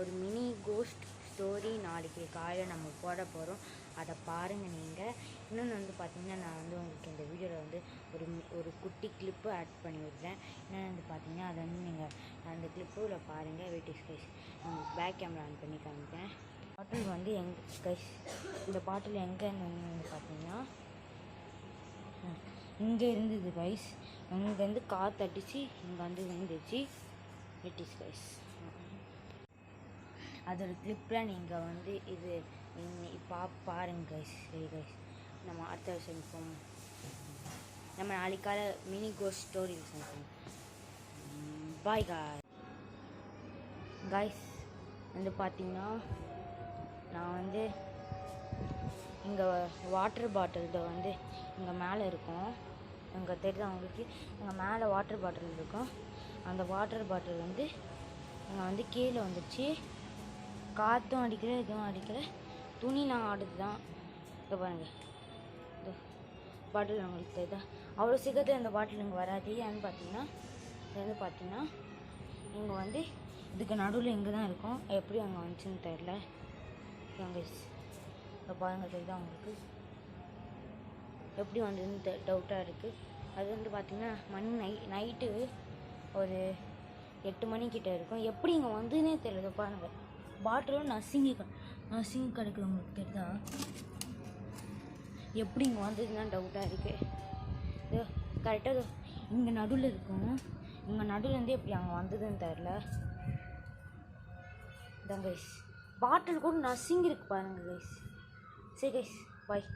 ஒரு mini cost story நாளைக்கு காலையில் நம்ம போட போகிறோம். அதை பாருங்கள் நீங்கள். இன்னொன்று வந்து பார்த்திங்கன்னா, நான் வந்து உங்களுக்கு இந்த வீடியோவில் வந்து ஒரு குட்டி கிளிப்பு ஆட் பண்ணி விடுறேன். என்னென்னு வந்து பார்த்திங்கன்னா, அதை வந்து நீங்கள் அந்த கிளிப்பில் பாருங்கள். வெயிட் இஸ் கைஸ், உங்களுக்கு பேக் கேமரா ஆன் பண்ணி காமிக்கிறேன். பாட்டில் வந்து கைஸ், இந்த பாட்டில் எங்கே வந்து பார்த்திங்கன்னா இங்கே இருந்தது கைஸ். இங்கேருந்து காற்றடிச்சு இங்கே வந்து விழுந்துச்சு. வெயிட் இஸ் கைஸ், அதோட கிளிப்பில் நீங்கள் வந்து இது பாருங்கள் கைஸ். சரி கைஸ், நம்ம அடுத்த விஷயம் இருப்போம். நம்ம நாளைக்கால மினி கோஸ்ட் ஸ்டோரி விஷயம். Bye guys. வந்து பார்த்திங்கன்னா, நான் வந்து இங்கே வாட்டர் பாட்டில் வந்து இங்கே மேலே இருக்கும். இங்கே தெரியுது அவங்களுக்கு, இங்கே மேலே வாட்டர் பாட்டில் இருக்கும். அந்த வாட்டர் பாட்டில் வந்து இங்கே வந்து கீழே வந்துடுச்சு. காற்றும் அடிக்கல, எதுவும் அடிக்கலை. துணி நான் ஆடுது தான். இங்கே பாருங்கள், இந்த பாட்டில் உங்களுக்கு தெரியுதா? அவ்வளோ சீக்கிரத்தில் இந்த பாட்டில் இங்கே வராது. ஏன்னு பார்த்தீங்கன்னா, இது வந்து பார்த்தீங்கன்னா இங்கே வந்து இதுக்கு நடுவில் இங்கே தான் இருக்கும். எப்படி அங்கே வந்துச்சுன்னு தெரில. அங்கே இப்போ பாருங்கள், தெரியுதா உங்களுக்கு? எப்படி வந்ததுன்னு டவுட்டாக இருக்குது. அது வந்து பார்த்திங்கன்னா நைட்டு ஒரு 8 மணிக்கிட்ட இருக்கும். எப்படி இங்கே வந்ததுன்னே தெரியல. பாருங்கள், பாட்டிலும் நசிங்கி கிடைக்குது. உங்களுக்கு தெரியுதா? எப்படி இங்கே வந்ததுன்னா டவுட்டாக இருக்குது. இது கரெக்டாக இங்கே நடுவில் இருக்கும். இங்கே நடுவுலேருந்து எப்படி அங்கே வந்ததுன்னு தெரில. இதான் கைஸ், பாட்டில் கூட நசிங்கி இருக்கு பாருங்கள் கைஸ். சரி கைஸ், பாய்.